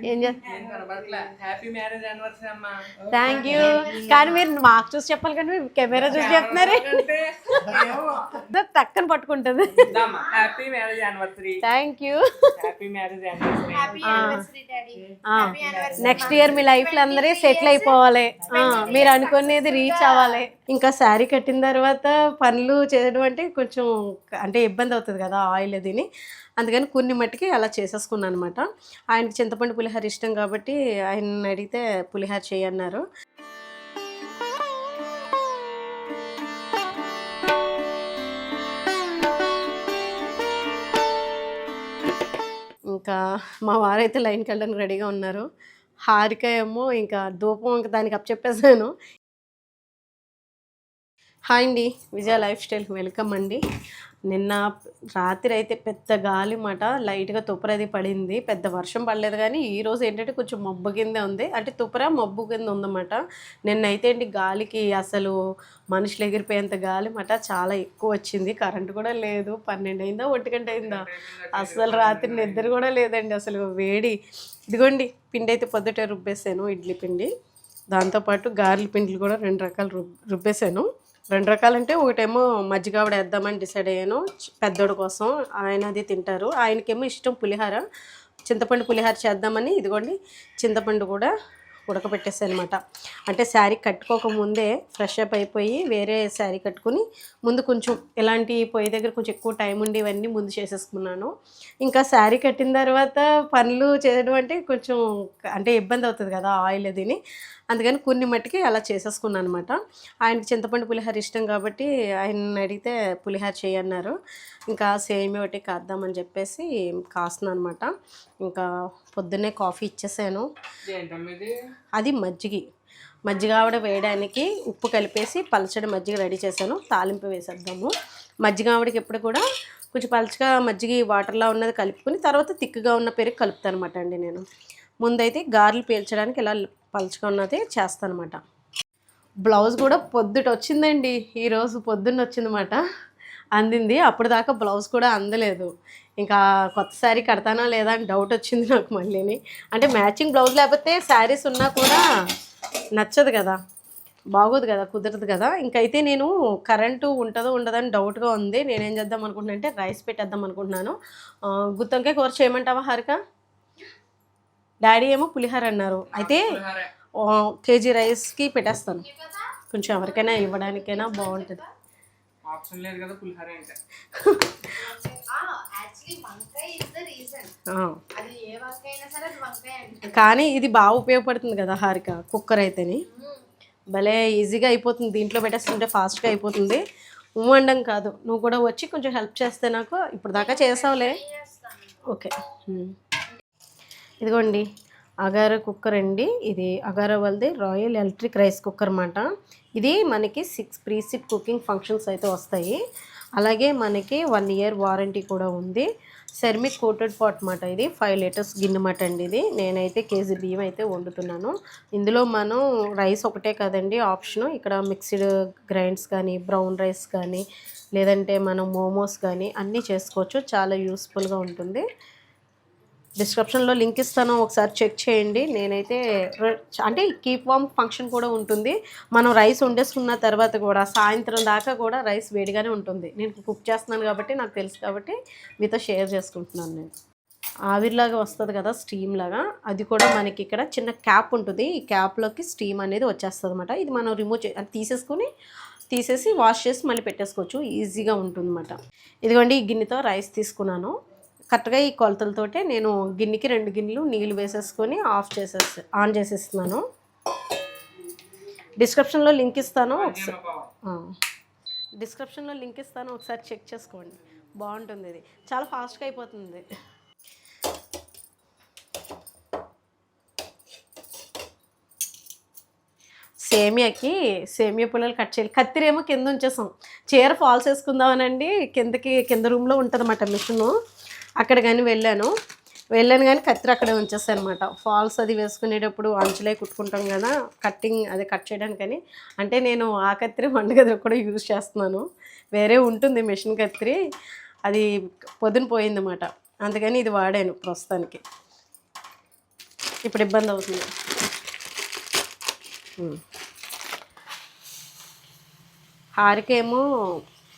ఏం thank you. కానీ మీరు మాకు చూసి చెప్పాలి కానీ కెమెరా చూసి చెప్తున్నారు, టక్కన పట్టుకుంటుంది. Thank you. Next year me life లో అందరూ సెటిల్ అయిపోవాలి, మీరు అనుకునేది రీచ్ అవ్వాలి. ఇంకా శారీ కట్టిన తర్వాత పనులు చేయడం అంటే కొంచెం అంటే ఇబ్బంది అవుతుంది కదా ఆయిల్ అదిని, అందుకని కొన్ని మట్టికి అలా చేసేసుకున్నాను అనమాట. ఆయనకి చింతపండు పులిహోర ఇష్టం కాబట్టి ఆయన అడిగితే పులిహోర చేయన్నారు. ఇంకా మా వారైతే లైన్కి వెళ్ళడానికి రెడీగా ఉన్నారు. హారిక ఏమో ఇంకా ధూపం ఇంకా దానికి అప్ చెప్పేసాను. హాయ్ అండి, విజయ లైఫ్ స్టైల్కి వెల్కమ్ అండి. నిన్న రాత్రి అయితే పెద్ద గాలి మాట, లైట్గా తుప్పరది పడింది, పెద్ద వర్షం పడలేదు. కానీ ఈరోజు ఏంటంటే కొంచెం మబ్బు కిందే ఉంది, అంటే తుప్పర మబ్బు కింద ఉందన్నమాట. నిన్నైతే అండి గాలికి అసలు మనుషులు ఎగిరిపోయేంత గాలి మాట, చాలా ఎక్కువ వచ్చింది. కరెంటు కూడా లేదు. 12 అయిందా 1 గంట అయిందా, అసలు రాత్రి నిద్ర కూడా లేదండి. అసలు వేడి. ఇదిగోండి పిండి అయితే పొద్దుటే రుబ్బేసాను, ఇడ్లీ పిండి, దాంతోపాటు గారెల పిండిలు కూడా 2 రకాలు రుబ్బేసాను. 2 రకాలంటే ఒకటేమో మజ్జిగ ఆవిడ వేద్దామని డిసైడ్ అయ్యాను, పెద్దోడి కోసం, ఆయన అది తింటారు. ఆయనకేమో ఇష్టం పులిహార, చింతపండు పులిహార చేద్దామని ఇదిగోండి చింతపండు కూడా ఉడకబెట్టేసాను అనమాట. అంటే శారీ కట్టుకోకముందే ఫ్రెష్ అప్ అయిపోయి వేరే శారీ కట్టుకుని ముందు కొంచెం ఇలాంటి పొయ్యి దగ్గర కొంచెం ఎక్కువ టైం ఉండి ఇవన్నీ ముందు చేసేసుకున్నాను. ఇంకా శారీ కట్టిన తర్వాత పనులు చేయడం అంటే కొంచెం అంటే ఇబ్బంది అవుతుంది కదా ఆయిల్ అదిని, అందుకని కొన్ని మట్టికి అలా చేసేసుకున్నాను అనమాట. ఆయనకి చింతపండు పులిహోర ఇష్టం కాబట్టి ఆయన అడిగితే పులిహోర చేయన్నారు. ఇంకా సేమియా ఒకటి కాద్దామని చెప్పేసి కాస్తున్నాను అనమాట. ఇంకా పొద్దున్నే కాఫీ ఇచ్చేసాను. అది మజ్జిగ ఆవిడ వేయడానికి ఉప్పు కలిపేసి పలచడి మజ్జిగ రెడీ చేశాను, తాలింపు వేసేద్దాము. మజ్జిగ ఆవిడకి ఎప్పుడు కూడా కొంచెం పలచగా మజ్జిగ వాటర్లా ఉన్నది కలుపుకొని తర్వాత తిక్కుగా ఉన్న పెరుగు కలుపుతాను అనమాట అండి. నేను ముందైతే గారెలు పీల్చడానికి ఇలా పలచగా ఉన్నది చేస్తాను అనమాట. బ్లౌజ్ కూడా పొద్దుట వచ్చిందండి, ఈరోజు పొద్దున్న వచ్చిందన్నమాట, అందింది. అప్పుడు దాకా బ్లౌజ్ కూడా అందలేదు. ఇంకా కొత్త శారీ కడతానా లేదా అని డౌట్ వచ్చింది నాకు మళ్ళీని. అంటే మ్యాచింగ్ బ్లౌజ్ లేకపోతే శారీస్ ఉన్నా కూడా నచ్చదు కదా, బాగోదు కదా, కుదరదు కదా. ఇంకైతే నేను కరెంటు ఉంటుందో ఉండదని డౌట్గా ఉంది. నేనేం చేద్దాం అనుకుంటున్నా అంటే రైస్ పెట్టేద్దాం అనుకుంటున్నాను. గుత్తొంకాయ కూర చేయమంటావా హారిక? డాడీ ఏమో పులిహోర అన్నారు, అయితే కేజీ రైస్కి పెట్టేస్తాను, కొంచెం ఎవరికైనా ఇవ్వడానికైనా బాగుంటుంది. కానీ ఇది బాగా ఉపయోగపడుతుంది కదా హారిక, కుక్కర్ అయితేని భలే ఈజీగా అయిపోతుంది, దీంట్లో పెట్టేస్తుంటే ఫాస్ట్గా అయిపోతుంది. వండడం కాదు, నువ్వు కూడా వచ్చి కొంచెం హెల్ప్ చేస్తే నాకు, ఇప్పుడు దాకా చేసావులే. ఓకే, ఇదిగోండి అగారో కుక్కర్ అండి, ఇది అగారో వాళ్ళది రాయల్ ఎలక్ట్రిక్ రైస్ కుక్కర్ అన్నమాట. ఇది మనకి 6 ప్రీసీడ్ కుకింగ్ ఫంక్షన్స్ అయితే వస్తాయి. అలాగే మనకి 1 ఇయర్ వారంటీ కూడా ఉంది. సెర్మిక్ కోటెడ్ పాట్ మాట, ఇది 5 లీటర్స్ గిన్నె మాట అండి. ఇది నేనైతే కేజీ బియ్యం అయితే వండుతున్నాను. ఇందులో మనం రైస్ ఒకటే కదండి ఆప్షను, ఇక్కడ మిక్స్డ్ గ్రైండ్స్ కానీ బ్రౌన్ రైస్ కానీ లేదంటే మనం మోమోస్ కానీ అన్నీ చేసుకోవచ్చు, చాలా యూస్ఫుల్గా ఉంటుంది. డిస్క్రిప్షన్లో లింక్ ఇస్తాను, ఒకసారి చెక్ చేయండి. నేనైతే అంటే కీప్ వామ్ ఫంక్షన్ కూడా ఉంటుంది, మనం రైస్ వండేసుకున్న తర్వాత కూడా సాయంత్రం దాకా కూడా రైస్ వేడిగానే ఉంటుంది. నేను కుక్ చేస్తున్నాను కాబట్టి నాకు తెలుసు కాబట్టి మీతో షేర్ చేసుకుంటున్నాను. నేను ఆవిరిలాగా వస్తుంది కదా స్టీమ్ లాగా, అది కూడా మనకి ఇక్కడ చిన్న క్యాప్ ఉంటుంది, ఈ క్యాప్లోకి స్టీమ్ అనేది వచ్చేస్తుంది అనమాట. ఇది మనం రిమూవ్ తీసేసి వాష్ చేసి మళ్ళీ పెట్టేసుకోవచ్చు, ఈజీగా ఉంటుంది అన్నమాట. ఇదిగోండి ఈ గిన్నెతో రైస్ తీసుకున్నాను. కరెక్ట్గా ఈ కొలతలతోటే నేను గిన్నెకి 2 గిన్నెలు నీళ్ళు వేసేసుకొని ఆన్ చేసేస్తున్నాను. డిస్క్రిప్షన్లో లింక్ ఇస్తాను, ఒకసారి చెక్ చేసుకోండి, బాగుంటుంది. ఇది చాలా ఫాస్ట్గా అయిపోతుంది. సేమియా పుల్లలు కట్ చేయాలి. కత్తిరేమో కింద ఉంచేసాం, చీర ఫాల్స్ వేసుకుందామనండి, కింద రూమ్లో ఉంటుంది అన్నమాట మిషను, అక్కడ కానీ వెళ్ళాను కానీ కత్తిరి అక్కడే ఉంచేస్తాను అనమాట. ఫాల్స్ అది వేసుకునేటప్పుడు అంచులే కుట్టుకుంటాం కదా, కట్ చేయడానికని. అంటే నేను ఆ కత్తిరి వంటగదిలో కూడా యూజ్ చేస్తున్నాను, వేరే ఉంటుంది మిషన్ కత్తిరి, అది పొద్దున పోయిందన్నమాట, అందుకని ఇది వాడాను ప్రస్తుతానికి. ఇప్పుడు ఇబ్బంది అవుతుంది. హారికేమో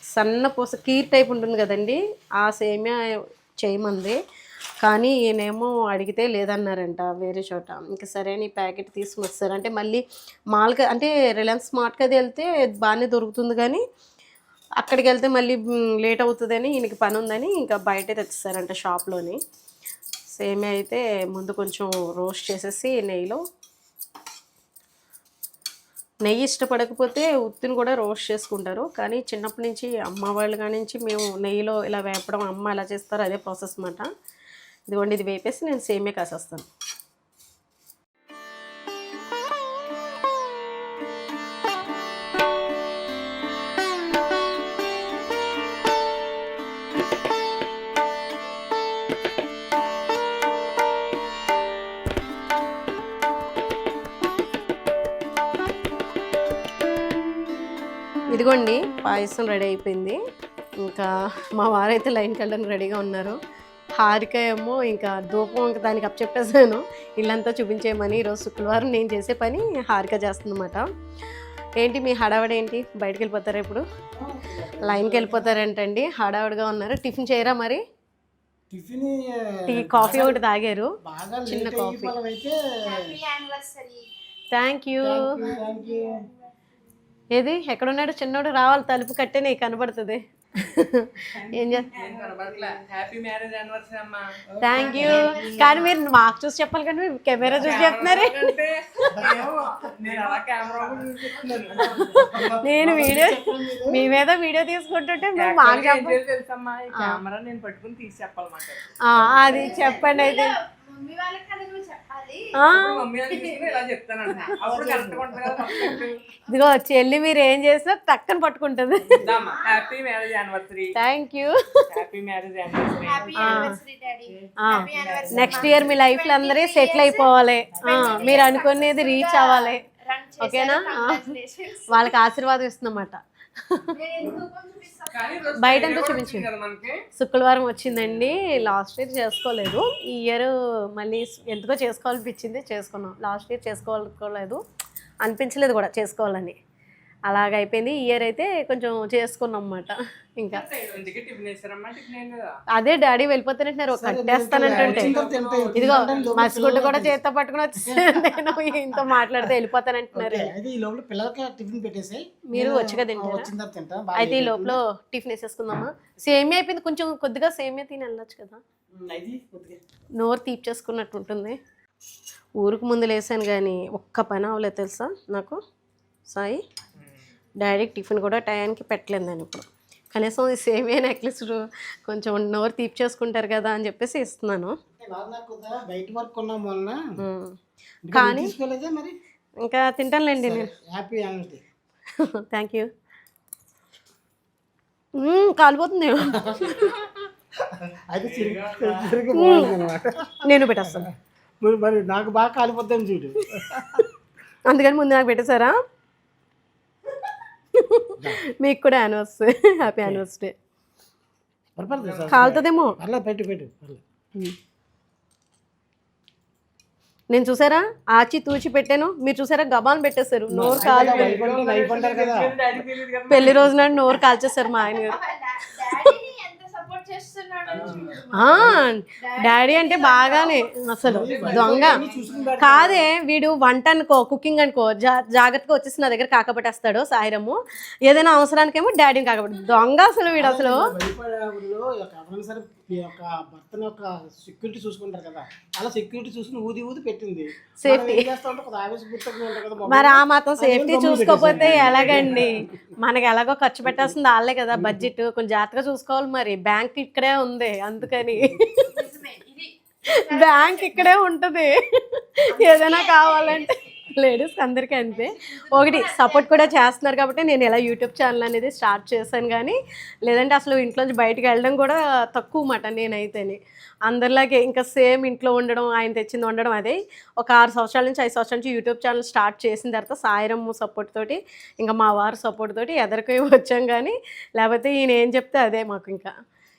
సన్న పూస కీర్ టైప్ ఉంటుంది కదండి, ఆ సేమియా చేయమంది. కానీ ఈయనేమో అడిగితే లేదన్నారంట వేరే చోట. ఇంకా సరే అని ప్యాకెట్ తీసుకుని వస్తారు. అంటే మళ్ళీ మాల్గా అంటే రిలయన్స్ స్మార్ట్కి అది వెళ్తే బాగానే దొరుకుతుంది, కానీ అక్కడికి వెళ్తే మళ్ళీ లేట్ అవుతుందని ఈయనకి పని ఉందని ఇంకా బయటే తెచ్చిస్తారంట షాప్లోని. సేమియా అయితే ముందు కొంచెం రోస్ట్ చేసేసి నెయ్యి ఇష్టపడకపోతే ఉత్తిని కూడా రోస్ట్ చేసుకుంటారు. కానీ చిన్నప్పటి నుంచి అమ్మ వాళ్ళు కాడి నుంచి మేము నెయ్యిలో ఇలా వేపడం అమ్మ ఎలా చేస్తారో అదే ప్రాసెస్ అన్నమాట. ఇదిగోండి, ఇది వేపేసి నేను సేమియా కాసేస్తాను. ఇదిగోండి, పాయసం రెడీ అయిపోయింది. ఇంకా మా వారైతే లైన్కి వెళ్ళడానికి రెడీగా ఉన్నారు. హారిక ఏమో ఇంకా ధూపం ఇంకా దానికి అప్పచెప్పేసాను, ఇల్లంతా చూపించేయమని. ఈరోజు శుక్రవారం నేను చేసే పని హారిక చేస్తుందన్నమాట. ఏంటి మీ హడావిడి ఏంటి? బయటకు వెళ్ళిపోతారా ఇప్పుడు? లైన్కి వెళ్ళిపోతారేంటండి? హడావిడిగా ఉన్నారు. టిఫిన్ చేయరా మరి? టీ కాఫీ ఒకటి తాగారు, చిన్న కాఫీ. Thank you. ఏది ఎక్కడున్నాడు చిన్నోడు? రావాలి, తలుపు కట్టే నీకు కనబడుతుంది. ఏం థ్యాంక్ యూ. కానీ మీరు మాకు చూసి చెప్పాలి, కానీ మీరు కెమెరా చూసి చెప్తున్నారు. నేను వీడియో మీ మీద వీడియో తీసుకుంటుంటే మీరు మాకు చెప్పాలి. అది చెప్పండి అయితే. ఇదిగో చెల్లి మీరు ఏం చేసినా టక్కన పట్టుకుంటుంది. Thank you. Next year me life లో అందరూ సెటిల్ అయిపోవాలి, మీరు అనుకునేది రీచ్ అవ్వాలి, ఓకేనా? వాళ్ళకి ఆశీర్వాదం ఇస్తున్నమాట. బయటంతా చూపించింది. శుక్రవారం వచ్చిందండి. లాస్ట్ ఇయర్ చేసుకోలేదు, ఈ ఇయర్ మళ్ళీ ఎందుకో చేసుకోవాలనిపించింది, చేసుకున్నాం. లాస్ట్ ఇయర్ చేసుకోలేదు అనిపించలేదు కూడా చేసుకోవాలని, అలాగ అయిపోయింది. ఈ ఇయర్ అయితే కొంచెం చేసుకున్నాం అన్నమాట. ఇంకా అదే డాడీ వెళ్ళిపోతానంటున్నారు, కట్టేస్తానంటుంటే ఇదిగో మసిగుడ్డు కూడా చేత్తో పట్టుకుని వచ్చి నేను ఇంతో మాట్లాడితే వెళ్ళిపోతానంటున్నారు. మీరు వచ్చి తింటారా? అయితే ఈ లోపల టిఫిన్ వేసేసుకుందామా? సేమియా అయిపోయింది, కొంచెం కొద్దిగా సేమియా తిని వెళ్ళొచ్చు కదా. నోరు తీపి చేసుకున్నట్టు ఉంటుంది. ఊరికి ముందు లేసాను కానీ ఒక్క పని అవ్వలేదు తెలుసా నాకు. సాయి డాడీకి టిఫిన్ కూడా టయానికి పెట్టలేదు నేను. ఇప్పుడు కనీసం ఈ సేమియా నెక్లెస్ కొంచెం నోరు తీపి చేసుకుంటారు కదా అని చెప్పేసి ఇస్తున్నాను. కానీ ఇంకా తింటానులేండి నేను. Thank you. కాలిపోతుంది, నేను పెట్టేస్తాను. నాకు బాగా కాలిపోతాను చూడు, అందుకని ముందు నాకు పెట్టేశారా? మీకు కూడా యానివర్సరీ, హ్యాపీ యానివర్సరీ. కాలుతుందేమో. నేను చూసారా ఆచి తూచి పెట్టాను, మీరు చూసారా గబాన్ పెట్టేశారు. నోరు కాలు పెళ్లి రోజు నాడు నోరు కాల్చేస్తారు మా ఆయన గారు. డాడీ అంటే బాగానే, అసలు దొంగ కాదే వీడు. వంట అనుకో, కుకింగ్ అనుకో, జాగ్రత్తగా వచ్చేసి నా దగ్గర కాకపట్టేస్తాడు సాయిరము. ఏదైనా అవసరానికేమో డాడీని కాకపట్టు. దొంగ అసలు వీడు. అసలు సెక్యూరిటీ చూసుకుంటారు కదా, అలా సెక్యూరిటీ చూసుకుని ఊది ఊది పెట్టింది. సేఫ్టీ మరి ఆ మాత్రం సేఫ్టీ చూసుకోకపోతే ఎలాగండి? మనకి ఎలాగో ఖర్చు పెట్టాల్సింది వాళ్ళే కదా, బడ్జెట్ కొంచెం జాగ్రత్తగా చూసుకోవాలి. మరి బ్యాంక్ ఇక్కడే ఉంది, అందుకని బ్యాంక్ ఇక్కడే ఉంటుంది. ఏదైనా కావాలంటే లేడీస్ అందరికీ అంతే. ఒకటి సపోర్ట్ కూడా చేస్తున్నారు కాబట్టి నేను ఇలా యూట్యూబ్ ఛానల్ అనేది స్టార్ట్ చేశాను. కానీ లేదంటే అసలు ఇంట్లోంచి బయటకు వెళ్ళడం కూడా తక్కువ మాట నేనైతేనే. అందరిలాగే ఇంకా సేమ్ ఇంట్లో ఉండడం, ఆయన తెచ్చింది ఉండడం. అదే ఒక 6 సంవత్సరాల నుంచి 5 సంవత్సరాల నుంచి యూట్యూబ్ ఛానల్ స్టార్ట్ చేసిన తర్వాత సాయిరమ్మ సపోర్ట్ తోటి, ఇంకా మా వారు సపోర్ట్ తోటి ఎదరికి వచ్చాం. కానీ లేకపోతే ఈయన ఏం చెప్తే అదే మాకు. ఇంకా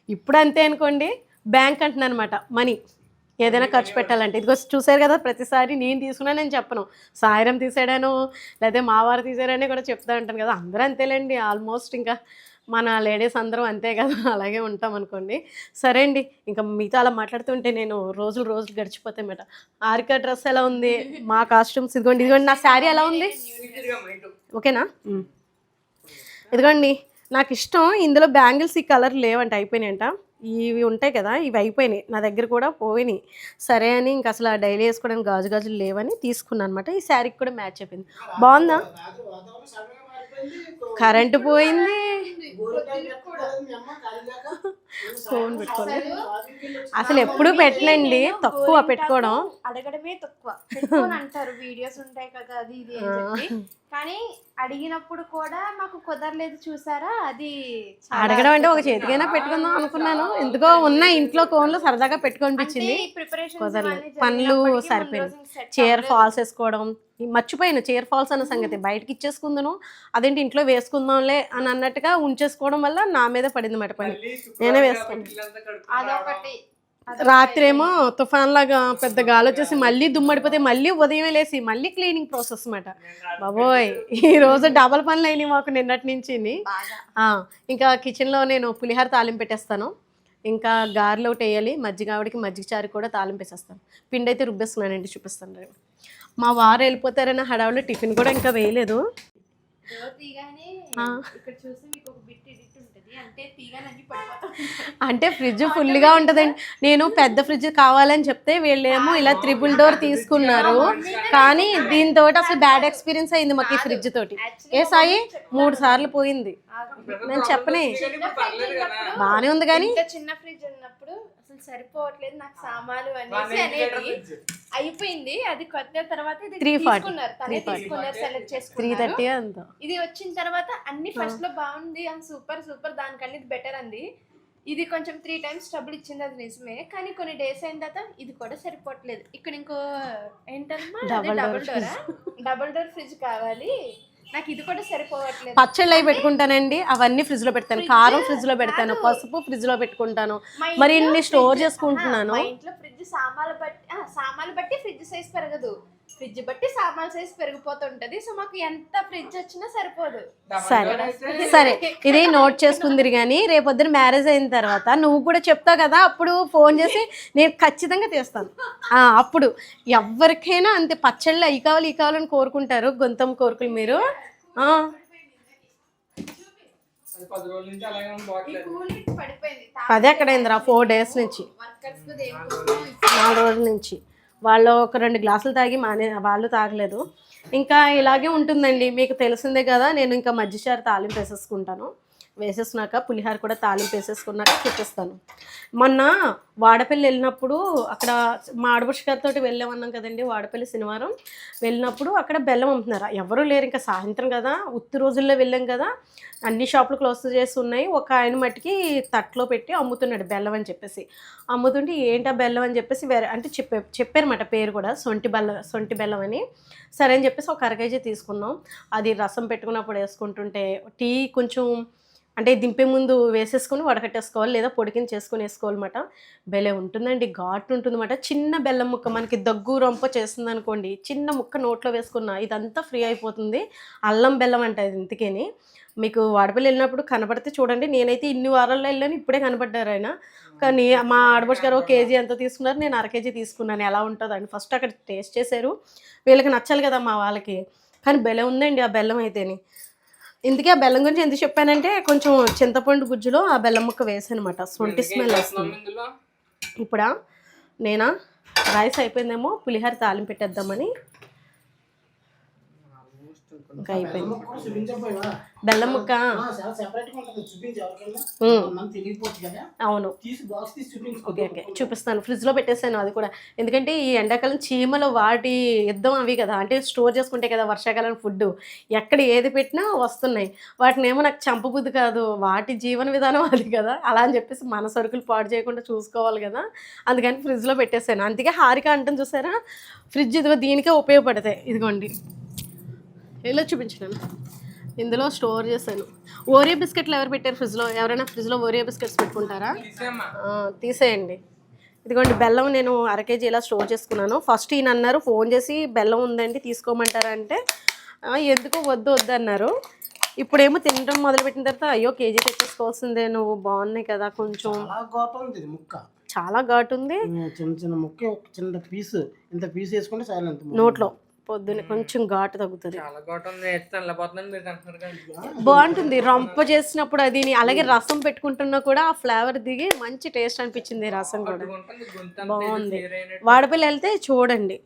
ఇప్పుడు అంతే అనుకోండి. బ్యాంక్ అంటున్నాను అనమాట, మనీ ఏదైనా ఖర్చు పెట్టాలంటే. ఇదిగో చూసారు కదా, ప్రతిసారి నేను తీసుకున్నా నేను చెప్పను, సాయిరం తీసాడాను లేకపోతే మా వారు తీసారని కూడా చెప్తా ఉంటాను కదా. అందరూ అంతేలేండి ఆల్మోస్ట్, ఇంకా మన లేడీస్ అందరం అంతే కదా, అలాగే ఉంటాం అనుకోండి. సరే అండి, ఇంకా మీతో అలా మాట్లాడుతుంటే నేను రోజులు గడిచిపోతాయి అన్నమాట. ఆరికా డ్రెస్ ఎలా ఉంది, మా కాస్ట్యూమ్స్ ఇదిగోండి నా శారీ ఎలా ఉంది, ఓకేనా? ఇదిగోండి నాకు ఇష్టం. ఇందులో బ్యాంగిల్స్ ఈ కలర్ లేవంట, అయిపోయినాయంట. ఇవి ఉంటాయి కదా, ఇవి అయిపోయినాయి నా దగ్గర కూడా పోయినాయి. సరే అని ఇంకా అసలు డైలీ వేసుకోవడానికి గాజులు లేవని తీసుకున్నాను అనమాట. ఈ శారీకి కూడా మ్యాచ్ అయిపోయింది. బాగుందా? కరెంటు పోయింది, ఫోన్ పెట్టుకోండి. అసలు ఎప్పుడు పెట్టనండి, తక్కువ పెట్టుకోవడం, అడగడమే తక్కువ అంటారు. వీడియోస్ ఉంటాయి కదా అది ఇది అని చెప్పి, కానీ అడిగినప్పుడు కూడా మాకు కుదరలేదు. చూసారా, అది అడగడం అంటే ఒక చేతికైనా పెట్టుకుందాం అనుకున్నాను, ఎందుకో ఉన్న ఇంట్లో కోన్లో సరదాగా పెట్టుకొనిపించింది. కుదరలేదు, పనులు సరిపోయింది. చైర్ ఫాల్స్ వేసుకోవడం మర్చిపోయాను. చైర్ ఫాల్స్ అన్న సంగతి బయటకి ఇచ్చేసుకుందాను, అదేంటి ఇంట్లో వేసుకుందాంలే అని అన్నట్టుగా ఉంచేసుకోవడం వల్ల నా మీద పడింది మాట పని. నేనే వేసుకున్నాను. అదొకటి. రాత్రి ఏమో తుఫాన్ లాగా పెద్ద గాలి వచ్చేసి మళ్ళీ దుమ్మడిపోతే మళ్ళీ ఉదయం లేసి మళ్ళీ క్లీనింగ్ ప్రాసెస్ అన్నమాట. బాబోయ్, ఈరోజు డబల్ పనులు అయినాయి మాకు నిన్నటి నుంచి. ఇంకా కిచెన్లో నేను పులిహార తాలింపు పెట్టేస్తాను, ఇంకా గారెలు ఒకటి వేయాలి, మజ్జిగ ఆవిడకి మజ్జిగ చారు కూడా తాలింపు వేసేస్తాను. పిండి అయితే రుబ్బేస్తున్నానండి, చూపిస్తాను. మా వారు వెళ్ళిపోతారన్న హడావులో టిఫిన్ కూడా ఇంకా వేయలేదు. అంటే ఫ్రిడ్జ్ ఫుల్గా ఉంటుందండి. నేను పెద్ద ఫ్రిడ్జ్ కావాలని చెప్తే వీళ్ళేమో ఇలా 3 డోర్ తీసుకున్నారు, కానీ దీంతో అసలు బ్యాడ్ ఎక్స్పీరియన్స్ అయింది మాకు ఈ ఫ్రిడ్జ్ తోటి. ఏ సాయి 3 సార్లు పోయింది. నేను చెప్పనే బాగానే ఉంది, కానీ చిన్న ఫ్రిడ్జ్ ఉన్నప్పుడు అసలు సరిపోవట్లేదు నాకు సామాను అనేసి అనేది అయిపోయింది. అది కొత్త తర్వాత 340 సెలెక్ట్ చేసుకున్నారు. 330 అంత. ఇది వచ్చిన తర్వాత అన్ని ఫస్ట్ లో బాగుంది, సూపర్ దానికన్నా ఇది బెటర్ అంది. ఇది కొంచెం 3 టైమ్స్ ట్రబుల్ ఇచ్చింది, అది నిజమే. కానీ కొన్ని డేస్ అయిన తర్వాత ఇది కూడా సరిపోవట్లేదు. ఇక్కడ ఇంకో ఏంటమ్మా డబుల్ డోర్ ఫ్రిడ్జ్ కావాలి నాకు, ఇది కూడా సరిపోవట్లేదు. పచ్చళ్ళు అవి పెట్టుకుంటానండి, అవన్నీ ఫ్రిడ్జ్ లో పెడతాను. కారం ఫ్రిడ్జ్ లో పెడతాను, పసుపు ఫ్రిడ్జ్ లో పెట్టుకుంటాను, మరి ఇన్ని స్టోర్ చేసుకుంటున్నాను. మా ఇంట్లో ఫ్రిడ్జ్ సామాన్లు బట్టి ఫ్రిడ్జ్ సైజ్ పెరగదు, ఫ్రిడ్జ్ బట్టి సామాన్ సైజ్ పెరిగిపోతుంటది. సో మాకు ఎంత ఫ్రిడ్జ్ వచ్చినా సరిపోదు. సరే ఇది నోట్ చేసుకుందిరి. కానీ రేపొద్దున మ్యారేజ్ అయిన తర్వాత నువ్వు కూడా చెప్తావు కదా, అప్పుడు ఫోన్ చేసి నేను ఖచ్చితంగా తీస్తాను. అప్పుడు ఎవరికైనా అంతే, పచ్చళ్ళు అవి కావాలి ఈ కావాలని కోరుకుంటారు, గొంతం కోరుకులు మీరు. అదే ఎక్కడైందిరా 4 డేస్ నుంచి 4 రోజుల నుంచి వాళ్ళు ఒక 2 గ్లాసులు తాగి వాళ్ళు తాగలేదు. ఇంకా ఇలాగే ఉంటుందండి, మీకు తెలిసిందే కదా. నేను ఇంకా మజ్జిచారు తాలింపు వేసేసుకున్నాక పులిహార కూడా తాలింపు వేసేసుకున్నాక చూపిస్తాను. మొన్న వాడపల్లి వెళ్ళినప్పుడు అక్కడ మా ఆడపడుచు గారితో వెళ్ళామన్నాం కదండి, వాడపల్లి శనివారం వెళ్ళినప్పుడు అక్కడ బెల్లం అమ్ముతున్నారు. ఎవరూ లేరు, ఇంకా సాయంత్రం కదా, ఉత్తి రోజుల్లో వెళ్ళాం కదా, అన్ని షాపులు క్లోజ్ చేసి ఉన్నాయి. ఒక ఆయన మట్టికి తట్లో పెట్టి అమ్ముతున్నాడు బెల్లం అని చెప్పేసి. అమ్ముతుంటే ఏంటా బెల్లం అని చెప్పేసి వేరే అంటే చెప్పారన్నమాట పేరు కూడా, సొంటి బెల్లం అని. సరే అని చెప్పేసి ఒక 1 కేజీ తీసుకున్నాం. అది రసం పెట్టుకున్నప్పుడు వేసుకుంటుంటే టీ కొంచెం అంటే దింపే ముందు వేసేసుకొని వడకట్టేసుకోవాలి, లేదా పొడి కింద చేసుకొని వేసుకోవాలన్నమాట. భలే ఉంటుందండి, ఘాటు ఉంటుందన్నమాట. చిన్న బెల్లం ముక్క మనకి దగ్గు రొంప చేస్తుంది అనుకోండి, చిన్న ముక్క నోట్లో వేసుకున్న ఇదంతా ఫ్రీ అయిపోతుంది. అల్లం బెల్లం అంటే అది ఇంతకేని. మీకు వాడపల్లి వెళ్ళినప్పుడు కనపడితే చూడండి. నేనైతే ఇన్ని వారాల్లో వెళ్ళాను, ఇప్పుడే కనపడ్డారు ఆయన. కానీ మా ఆడపడుచు గారు 1 కేజీ ఎంత తీసుకున్నారు, నేను 1/2 కేజీ తీసుకున్నాను. ఎలా ఉంటుందండి ఫస్ట్ అక్కడ టేస్ట్ చేశారు, వీళ్ళకి నచ్చాలి కదా మా వాళ్ళకి. కానీ భలే ఉందండి ఆ బెల్లం అయితేని. ఇందుకే ఆ బెల్లం గురించి ఎందుకు చెప్పానంటే, కొంచెం చింతపండు గుజ్జులో ఆ బెల్లం ముక్క వేసానమాట, సొంటి స్మెల్ వస్తుంది. ఇప్పుడా నేనా రైస్ అయిపోయిందేమో, పులిహార తాలింపు పెట్టేద్దామని. ఇంకా అయిపోయింది బెల్లం ముక్క. అవును, ఓకే చూపిస్తాను. ఫ్రిడ్జ్లో పెట్టేసాను అది కూడా, ఎందుకంటే ఈ ఎండాకాలం చీమలు వాటి యుద్ధం అవి కదా, అంటే స్టోర్ చేసుకుంటే కదా వర్షాకాలం ఫుడ్, ఎక్కడ ఏది పెట్టినా వస్తున్నాయి. వాటిని ఏమో నాకు చంపబుద్ధి కాదు, వాటి జీవన విధానం అది కదా, అలా అని చెప్పేసి మన సరుకులు పాడు చేయకుండా చూసుకోవాలి కదా, అందుకని ఫ్రిడ్జ్లో పెట్టేసాను. అందుకే హారిక అంటాను చూసారా, ఫ్రిడ్జ్ ఇదిగో దీనికే ఉపయోగపడతాయి. ఇదిగోండి ఇలా చూపించాను, ఇందులో స్టోర్ చేశాను. ఓరియో బిస్కెట్లు ఎవరు పెట్టారు ఫ్రిడ్జ్లో? ఎవరైనా ఫ్రిడ్జ్లో ఓరియో బిస్కెట్స్ పెట్టుకుంటారా? తీసేయండి. ఇదిగోండి బెల్లం నేను అరకేజీ ఇలా స్టోర్ చేసుకున్నాను. ఫస్ట్ ఈయన అన్నారు ఫోన్ చేసి బెల్లం ఉందండి తీసుకోమంటారా అంటే ఎందుకు వద్దు వద్దు అన్నారు. ఇప్పుడేమో తినడం మొదలుపెట్టిన తర్వాత అయ్యో కేజీ తెచ్చేసుకోవాల్సిందే నువ్వు బాగున్నాయి కదా కొంచెం చాలా ఘాటు ఉంది ఇది ముక్క. చాలా ఘాటు ఉంది. చిన్న చిన్న ముక్క ఒక చిన్న పీస్ ఇంత పీస్ వేసుకుంటే చాలా నోట్లో పొద్దున్న కొంచెం ఘాటు తగ్గుతుంది. చాలా ఘాటు ఉంది. తెల్లబోతుందని మీరు అంటున్నారు కానీ బాగుంటుంది రంప చేసినప్పుడు అది అలాగే రసం పెట్టుకుంటున్నా కూడా ఆ ఫ్లేవర్ దిగి మంచి టేస్ట్ అనిపించింది. రసం కూడా బాగుంది. వాడపల్లి వెళ్తే చూడండి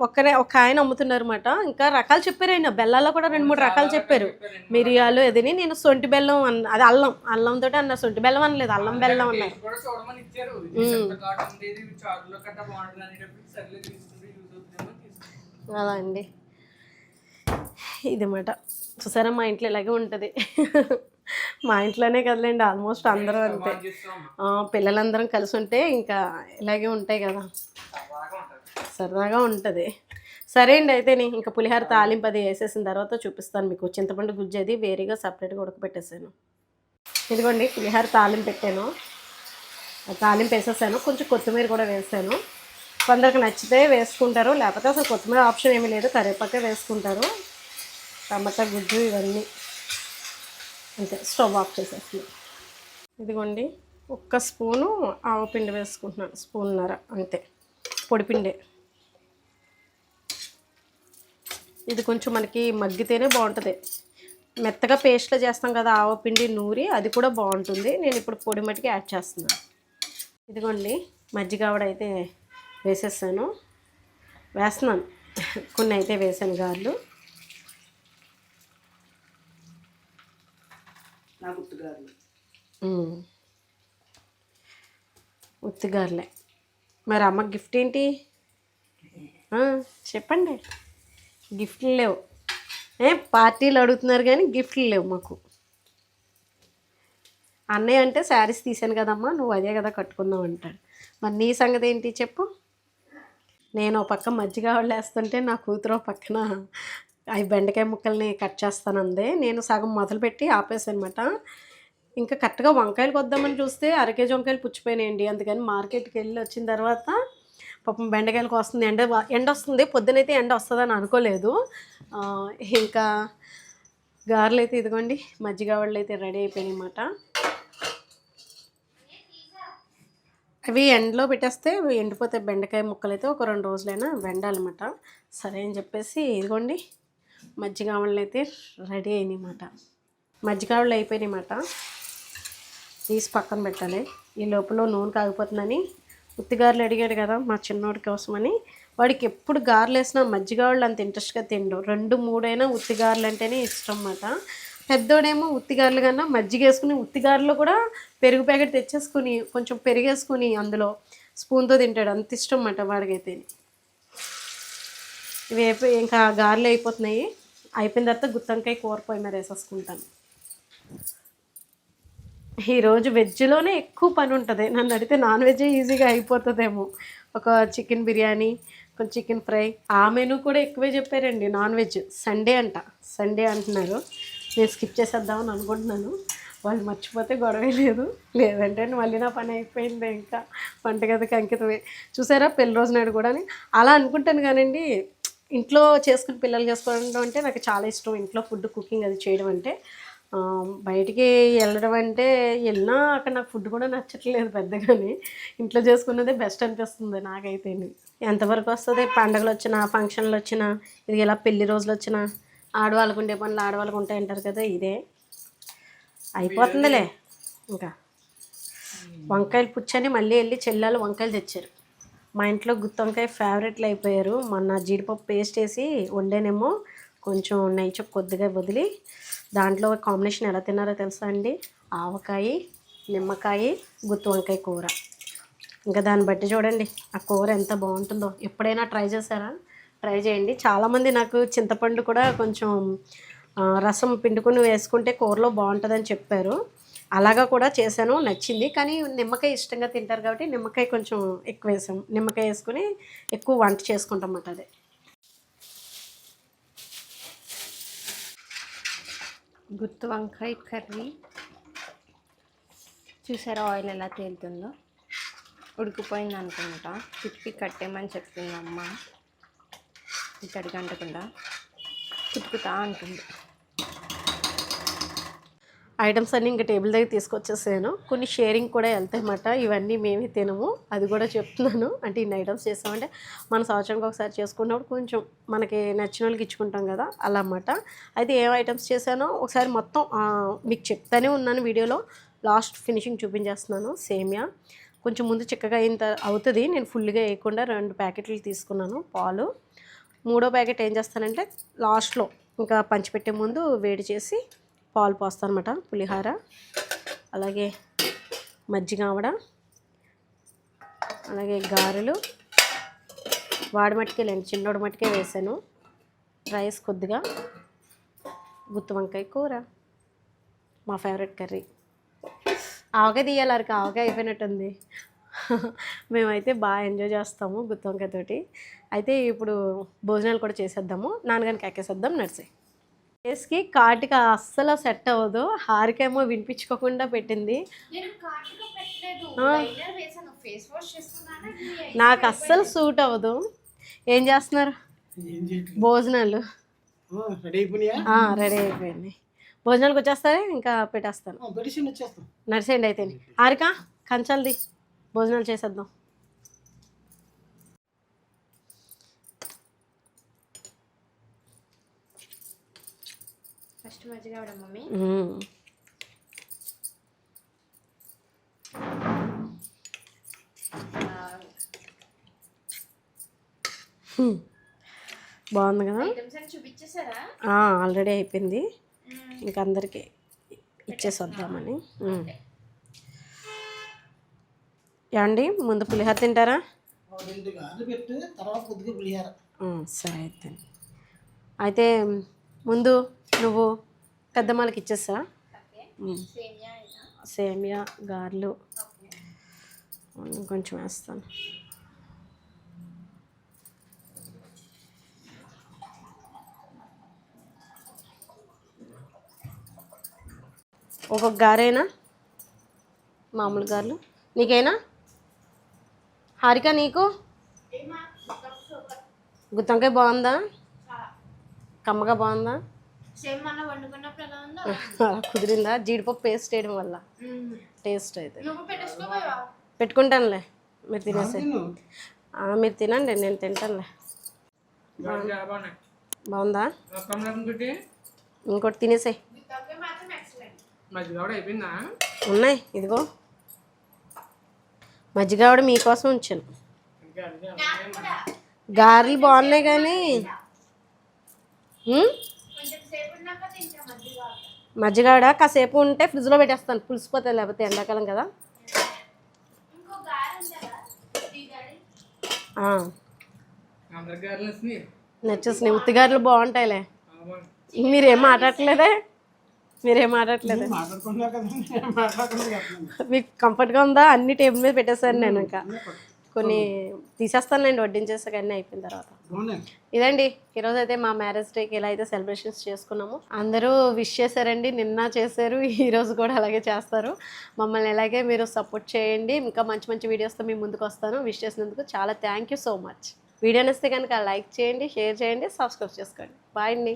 ఒక ఆయన అమ్ముతున్నారు అన్నమాట. ఇంకా రకాలు చెప్పారు ఆయన. బెల్లాల్లో కూడా 2-3 రకాలు చెప్పారు. మిరియాలు అదని నేను సొంటి బెల్లం అది అల్లంతో అన్నారు. సొంటి బెల్లం అనలేదు అల్లం బెల్లం అన్నారు. అలా అండి ఇది మాట చూసారా మా ఇంట్లో ఇలాగే ఉంటుంది. మా ఇంట్లోనే కదలేండి ఆల్మోస్ట్ అందరూ అంతే. పిల్లలందరం కలిసి ఉంటే ఇంకా ఇలాగే ఉంటాయి కదా సరదాగా ఉంటుంది. సరే అండి అయితే ఇంకా పులిహోర తాలింపు అది వేసేసిన తర్వాత చూపిస్తాను మీకు. చింతపండు గుజ్జు అది వేరేగా సపరేట్గా ఉడకపెట్టేసాను. ఇదిగోండి పులిహోర తాలింపు పెట్టాను. తాలింపు వేసేసాను. కొంచెం కొత్తిమీర కూడా వేసాను. కొందరికి నచ్చితే వేసుకుంటారు లేకపోతే అసలు కొత్తిమీర ఆప్షన్ ఏమీ లేదు కరివేపాకే వేసుకుంటారు. టమాటా గుజ్జు ఇవన్నీ అంతే. స్టవ్ ఆఫ్ చేసేస్తున్నాను. ఇదిగోండి 1 స్పూను ఆవపిండి వేసుకుంటున్నాను. స్పూన్నర అంతే పొడిపిండే. ఇది కొంచెం మనకి మగ్గితేనే బాగుంటుంది. మెత్తగా పేస్ట్లో చేస్తాం కదా ఆవపిండి నూరి అది కూడా బాగుంటుంది. నేను ఇప్పుడు పొడి మట్టికి యాడ్ చేస్తున్నాను. ఇదిగోండి మజ్జిగ ఆవిడ అయితే వేసేసాను. వేస్తున్నాను కొన్ని అయితే వేసాను గారెలు. ఉత్తిగారులే. మరి అమ్మ గిఫ్ట్ ఏంటి చెప్పండి. గిఫ్ట్లు లేవు. పార్టీలు అడుగుతున్నారు కానీ గిఫ్ట్లు లేవు మాకు. అన్నయ్య అంటే శారీస్ తీసాను కదమ్మా నువ్వు అదే కదా కట్టుకున్నావు అంటాడు. మరి నీ సంగతి ఏంటి చెప్పు. నేను ఒక పక్క మజ్జిగ వాళ్ళు వేస్తుంటే నా కూతురు పక్కన అవి బెండకాయ ముక్కల్ని కట్ చేస్తానందే. నేను సగం మొదలుపెట్టి ఆపేసానమాట. ఇంకా కరెక్ట్గా వంకాయలకు వద్దామని చూస్తే 1 కేజీ వంకాయలు పుచ్చిపోయినాయండి. అందుకని మార్కెట్కి వెళ్ళి వచ్చిన తర్వాత పాపం బెండకాయలకు వస్తుంది ఎండ వస్తుంది. పొద్దునైతే ఎండ వస్తుందని అనుకోలేదు. ఇంకా గారెలు అయితే ఇదిగోండి మజ్జిగ వాళ్ళు అయితే రెడీ అయిపోయినాయి అన్నమాట. అవి ఎండలో పెట్టేస్తే ఎండిపోతే బెండకాయ ముక్కలు అయితే ఒక 2 రోజులైనా వెండాలన్నమాట. సరే అని చెప్పేసి ఇదిగోండి మజ్జిగ వాళ్ళు అయితే రెడీ అయినాయి అన్నమాట. మజ్జిగ వాళ్ళు అయిపోయినాయి అన్నమాట. తీసి పక్కన పెట్టాలి. ఈ లోపల నూనె కాగిపోతుందని ఉత్తిగారులు అడిగాడు కదా మా చిన్నోడి కోసమని. వాడికి ఎప్పుడు గారెలు వేసినా మజ్జిగ వాళ్ళు అంత ఇంట్రెస్ట్గా తిండు. 2-3 అయినా ఉత్తిగారులు అంటేనే ఇష్టం అన్నమాట. పెద్దోడేమో ఉత్తిగారులు కన్నా మజ్జిగ వేసుకుని ఉత్తిగారులో కూడా పెరుగు ప్యాకెట్ తెచ్చేసుకుని కొంచెం పెరిగేసుకుని అందులో స్పూన్తో తింటాడు. అంత ఇష్టం అన్నమాట వాడికైతే. ఇవి ఇంకా గారెలు అయిపోతున్నాయి. అయిపోయిన తర్వాత గుత్తొంకాయ కూర పొయ్యి మీద వేసేసుకుంటాను. ఈరోజు వెజ్లోనే ఎక్కువ పని ఉంటుంది. నన్ను అడిగితే నాన్ వెజ్ ఈజీగా అయిపోతుందేమో. ఒక చికెన్ బిర్యానీ కొంచెం చికెన్ ఫ్రై ఆ మెనూ కూడా ఎక్కువే చెప్పారండి. నాన్ వెజ్ సండే అంటున్నారు. నేను స్కిప్ చేసేద్దామని అనుకుంటున్నాను. వాళ్ళు మర్చిపోతే గొడవే లేదు. లేదంటే మళ్ళీ నా పని అయిపోయింది. ఇంకా వంటగదికి అంకితమే. చూసారా పెళ్లి రోజు నాడు కూడా అలా అనుకుంటాను కానండి. ఇంట్లో చేసుకుని పిల్లలు చేసుకోవడం అంటే నాకు చాలా ఇష్టం. ఇంట్లో ఫుడ్ కుకింగ్ అది చేయడం అంటే. బయటికి వెళ్ళడం అంటే వెళ్ళినా అక్కడ నాకు ఫుడ్ కూడా నచ్చట్లేదు పెద్దగానే. ఇంట్లో చేసుకున్నదే బెస్ట్ అనిపిస్తుంది నాకైతే. ఎంతవరకు వస్తుంది పండుగలు వచ్చినా ఫంక్షన్లు వచ్చినా ఇది ఇలా పెళ్లి రోజులు వచ్చినా ఆడవాళ్ళకు ఉండే పనులు ఆడవాళ్ళకు ఉంటాయి అంటారు కదా. ఇదే అయిపోతుందిలే. ఇంకా వంకాయలు పుచ్చని మళ్ళీ వెళ్ళి చెల్లెలు వంకాయలు తెచ్చారు. మా ఇంట్లో గుత్తొంకాయ ఫేవరెట్లు అయిపోయారు. మొన్న జీడిపప్పు పేస్ట్ వేసి వండేనేమో కొంచెం నెయ్యి చొక్క కొద్దిగా వదిలి దాంట్లో కాంబినేషన్ ఎలా తిన్నారో తెలుసా అండి. ఆవకాయ నిమ్మకాయ గుత్తి వంకాయ కూర. ఇంకా దాన్ని బట్టి చూడండి ఆ కూర ఎంత బాగుంటుందో. ఎప్పుడైనా ట్రై చేశారా? ట్రై చేయండి. చాలామంది నాకు చింతపండు కూడా కొంచెం రసం పిండుకొని వేసుకుంటే కూరలో బాగుంటుందని చెప్పారు. అలాగా కూడా చేశాను, నచ్చింది. కానీ నిమ్మకాయ ఇష్టంగా తింటారు కాబట్టి నిమ్మకాయ కొంచెం ఎక్కువ వేసాం. నిమ్మకాయ వేసుకుని ఎక్కువ వంట చేసుకుంటాం అన్నమాట. అదే గుత్తి వంకాయ కర్రీ చూసారా ఆయిల్ ఎలా తేలుతుందో. ఉడికిపోయింది అనుకుంటా. తిప్పి కట్టేమని చెప్పింది అమ్మ. ఇక్కడికి అంటకుండా తిప్పుతా అంటుంది. ఐటమ్స్ అన్నీ ఇంకా టేబుల్ దగ్గర తీసుకొచ్చేసాను. కొన్ని షేరింగ్ కూడా వెళ్తాయి అన్నమాట. ఇవన్నీ మేమే తినము, అది కూడా చెప్తున్నాను. అంటే ఇన్ని ఐటమ్స్ చేస్తామంటే మన సంవత్సరానికి ఒకసారి చేసుకున్నప్పుడు కొంచెం మనకి నచ్చిన వాళ్ళకి ఇచ్చుకుంటాం కదా, అలా అన్నమాట. అయితే ఏం ఐటమ్స్ చేశానో ఒకసారి మొత్తం మీకు చెప్తానే ఉన్నాను వీడియోలో. లాస్ట్ ఫినిషింగ్ చూపించేస్తున్నాను. సేమియా కొంచెం ముందు చిక్కగా అవుతుంది. నేను ఫుల్గా వేయకుండా 2 ప్యాకెట్లు తీసుకున్నాను పాలు. 3వ ప్యాకెట్ ఏం చేస్తానంటే లాస్ట్లో ఇంకా పంచిపెట్టే ముందు వేడి చేసి పాలు పోస్తాను అనమాట. పులిహార, అలాగే మజ్జిగ ఆవడ, అలాగే గారెలు. వాడి మట్టికే లేండి, చిన్నోడి మట్టికే వేసాను. రైస్ కొద్దిగా, గుత్తి వంకాయ కూర, మా ఫేవరెట్ కర్రీ. ఆవకాయ తీయాలి, ఆవకాయ అయిపోయినట్టుంది. మేమైతే బాగా ఎంజాయ్ చేస్తాము గుత్తి వంకాయతోటి. అయితే ఇప్పుడు భోజనాలు కూడా చేసేద్దాము. నాన్నగారికి ఎక్కేసేద్దాం. నడిసే ఫేస్కి కాటిక అస్సలు సెట్ అవ్వదు. హారికేమో వినిపించుకోకుండా పెట్టింది. నాకు అస్సలు సూట్ అవ్వదు. ఏం చేస్తున్నారు? భోజనాలు రెడీ అయిపోయింది. భోజనాలకు వచ్చేస్తారే, ఇంకా పెట్టేస్తాను. నడిసేయండి అయితే. హారిక కంచాలది, భోజనాలు చేసేద్దాం. ఫస్ట్ మజ్జిగ ఆవడ మమ్మీ. బాగుంది కదా? చూపించేసారా? ఆల్రెడీ అయిపోయింది. ఇంకా అందరికీ ఇచ్చేసి వద్దామని. ఏమండి ముందు పులిహోర తింటారా? సరే అయితే ముందు నువ్వు పెద్దమ్మలకి ఇచ్చేసా. సేమియా, గారెలు కొంచెం వేస్తాను. ఒక్కొక్క గారేనా? మామూలు గారెలు నీకేనా? హారిక నీకు? గుత్తొంకాయ బాగుందా? కమ్మగా బాగుందా? కుదిరిందా? జీడిపప్పు పేస్ట్ వేయడం వల్ల టేస్ట్ అయితే. పెట్టుకుంటానులే, మీరు తినేసే. మీరు తినండి, నేను తింటానులే. బాగుందా? ఇంకోటి తినేసే. ఉన్నాయి, ఇదిగో మజ్జిగ ఆవిడ మీకోసం ఉంచాను. గారెలు బాగున్నాయి కానీ మజ్జిగ ఆవిడ కాసేపు ఉంటే ఫ్రిడ్జ్లో పెట్టేస్తాను, పులిసిపోతాయి లేకపోతే ఎండాకాలం కదా. నచ్చేసినాయి. ఉత్తిగారెలు బాగుంటాయిలే. మీరేం మాట్లాడట్లేదే? మీకు కంఫర్ట్గా ఉందా? అన్ని టేబుల్ మీద పెట్టేశాను నేను. ఇంకా కొన్ని తీసేస్తానులేండి, వడ్డించేసాక అన్నీ అయిపోయిన తర్వాత. ఇదండి ఈరోజు అయితే మా మ్యారేజ్ డేకి ఎలా అయితే సెలబ్రేషన్స్ చేసుకున్నాము. అందరూ విష్ చేశారండి, నిన్న చేశారు, ఈరోజు కూడా అలాగే చేస్తారు. మమ్మల్ని ఎలాగే మీరు సపోర్ట్ చేయండి. ఇంకా మంచి మంచి వీడియోస్తో మీ ముందుకు వస్తాను. విష్ చేసినందుకు చాలా thank you so much. Video నచ్చితే కనుక లైక్ చేయండి, షేర్ చేయండి, సబ్స్క్రైబ్ చేసుకోండి. బాయ్ అండి.